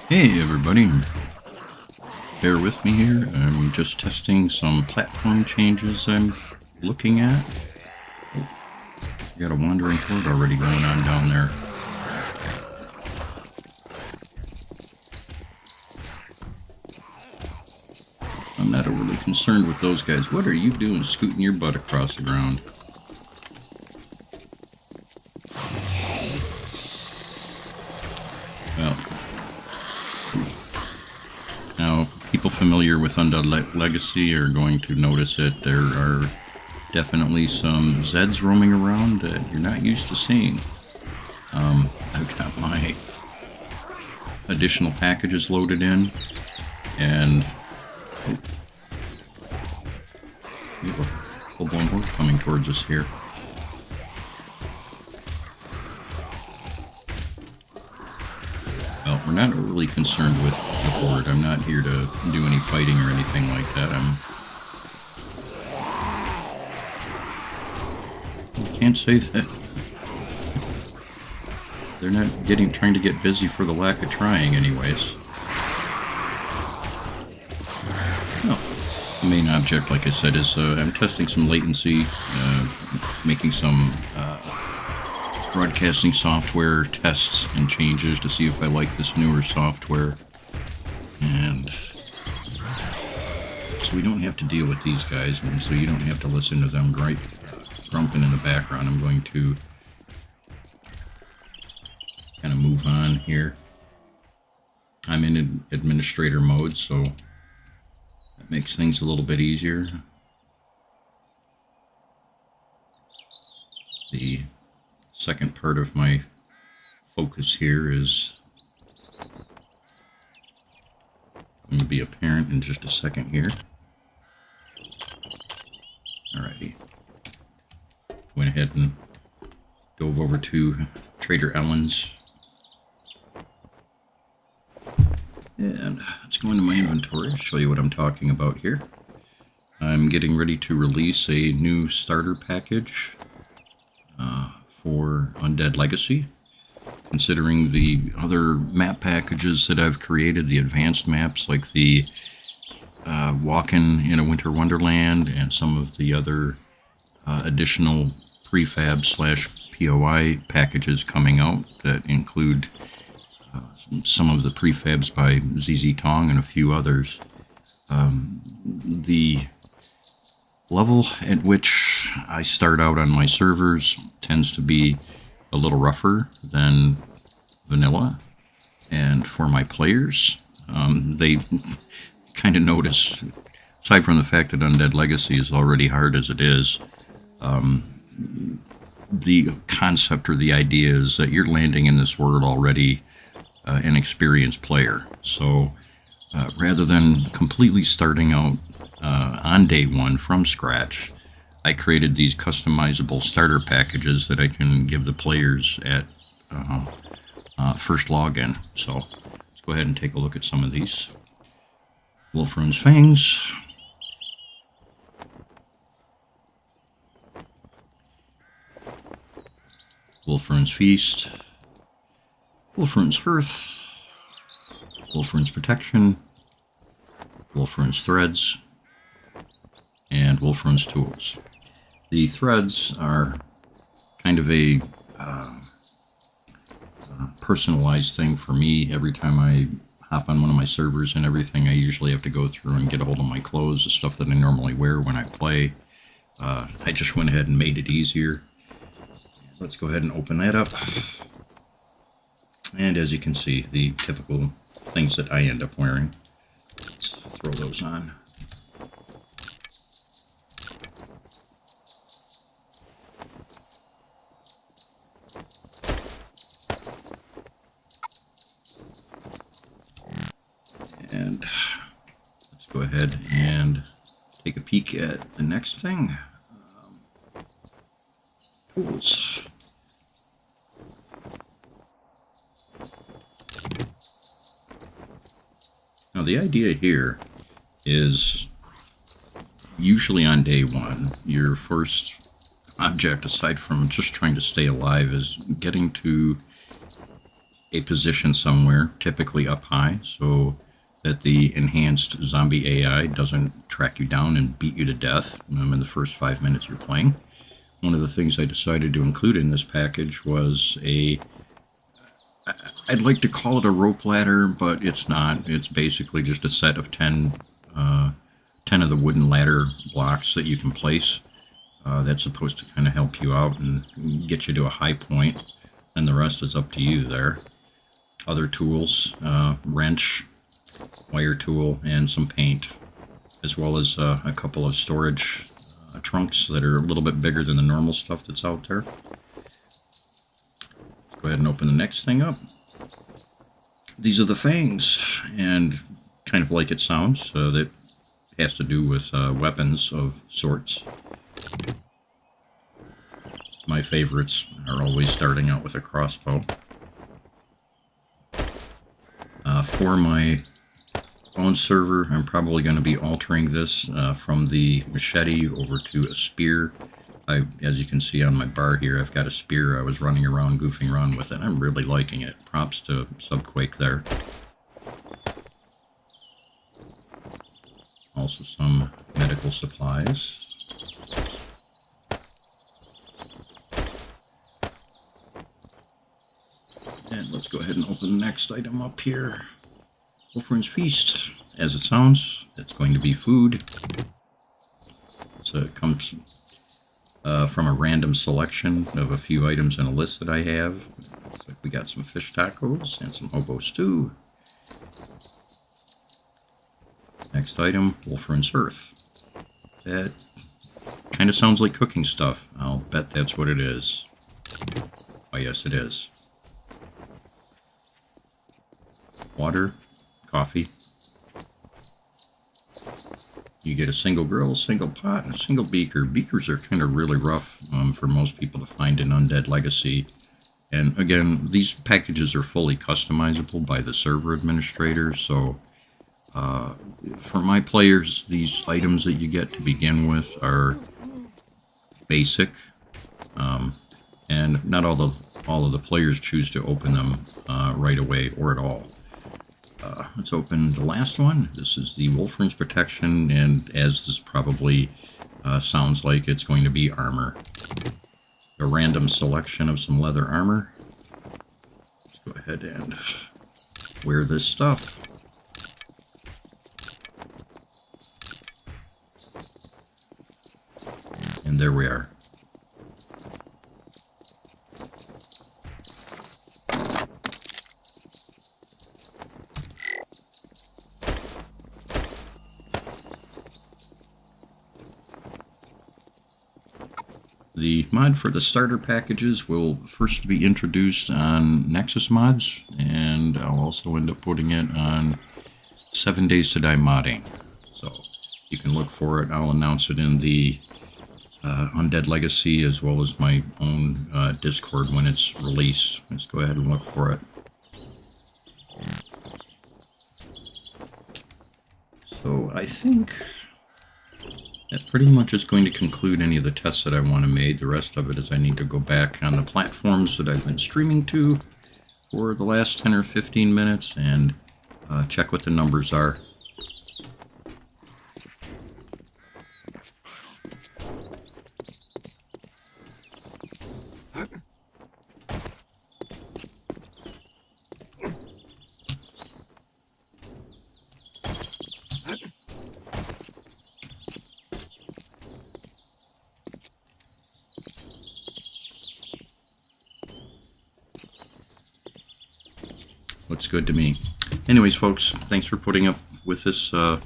Hey everybody, bear with me here. I'm just testing some platform changes I'm looking at. Oh, got a wandering horde already going on down there. I'm not overly concerned with those guys. What are you doing scooting your butt across the ground? Well, now people familiar with Undead Legacy are going to notice it. There are definitely some Zeds roaming around that you're not used to seeing. I've got my additional packages loaded in, and we have a full-blown horde coming towards us here. Well, we're not really concerned with the horde. I'm not here to do any fighting or anything like that. I can't say that. They're not trying to get busy for the lack of trying anyways. No. The main object, like I said, is I'm testing some latency, making some broadcasting software tests and changes to see if I like this newer software. And so we don't have to deal with these guys, and so you don't have to listen to them grumping in the background. I'm going to kind of move on here. I'm in administrator mode, so that makes things a little bit easier. The second part of my focus here is going to be apparent in just a second here. Alrighty. Went ahead and dove over to Trader Ellen's. And let's go into my inventory, show you what I'm talking about here. I'm getting ready to release a new starter package for Undead Legacy. considering the other map packages that I've created, the advanced maps like the Walkin' in a Winter Wonderland and some of the other additional prefab / POI packages coming out that include some of the prefabs by ZZ Tong and a few others. The level at which I start out on my servers tends to be a little rougher than vanilla, and for my players, they kind of notice, aside from the fact that Undead Legacy is already hard as it is, the concept or the idea is that you're landing in this world already an experienced player. So rather than completely starting out on day one from scratch, I created these customizable starter packages that I can give the players at first login. So let's go ahead and take a look at some of these. Wolfrun's Fangs, Wolfrun's Feast, Wolfrun's Hearth, Wolfrun's Protection, Wolfrun's Threads, and Wolfrun's Tools. The threads are kind of a personalized thing for me. Every time I hop on one of my servers and everything, I usually have to go through and get a hold of my clothes, the stuff that I normally wear when I play. I just went ahead and made it easier. Let's go ahead and open that up. And as you can see, the typical things that I end up wearing. Let's throw those on. And let's go ahead and take a peek at the next thing. Tools. Now the idea here is usually on day one, your first object, aside from just trying to stay alive, is getting to a position somewhere, typically up high, so that the enhanced zombie AI doesn't track you down and beat you to death in the first 5 minutes you're playing. One of the things I decided to include in this package was I'd like to call it a rope ladder, but it's not. It's basically just a set of 10 of the wooden ladder blocks that you can place. That's supposed to kind of help you out and get you to a high point, and the rest is up to you there. Other tools, wrench, wire tool, and some paint, as well as a couple of storage trunks that are a little bit bigger than the normal stuff that's out there. Go ahead and open the next thing up. These are the fangs, and kind of like it sounds, that has to do with weapons of sorts. My favorites are always starting out with a crossbow. For my own server, I'm probably going to be altering this from the machete over to a spear. As you can see on my bar here, I've got a spear. I was running around, goofing around with it. I'm really liking it. Props to Subquake there. Also some medical supplies. And let's go ahead and open the next item up here. Wolfrun's Feast. As it sounds, it's going to be food. So it comes from a random selection of a few items in a list that I have. Looks like we got some fish tacos and some hobo stew. Next item, Wolfrun's Hearth. That kind of sounds like cooking stuff. I'll bet that's what it is. Oh yes, it is. Water, coffee. You get a single grill, a single pot, and a single beaker. Beakers are kind of really rough for most people to find in Undead Legacy. And again, these packages are fully customizable by the server administrator, so for my players, these items that you get to begin with are basic, and not all all of the players choose to open them right away or at all. Let's open the last one. This is the Wolfram's Protection, and as this probably sounds like, it's going to be armor. A random selection of some leather armor. Let's go ahead and wear this stuff. And there we are. The mod for the starter packages will first be introduced on Nexus Mods, and I'll also end up putting it on 7 Days to Die modding. So you can look for it. I'll announce it in the Undead Legacy as well as my own Discord when it's released. Let's go ahead and look for it. So I think that pretty much is going to conclude any of the tests that I want to make. The rest of it is I need to go back on the platforms that I've been streaming to for the last 10 or 15 minutes and check what the numbers are. Looks good to me. Anyways, folks, thanks for putting up with this 5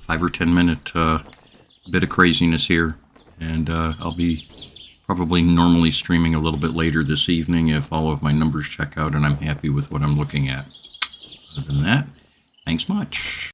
or 10 minute bit of craziness here. And I'll be probably normally streaming a little bit later this evening if all of my numbers check out and I'm happy with what I'm looking at. Other than that, thanks much.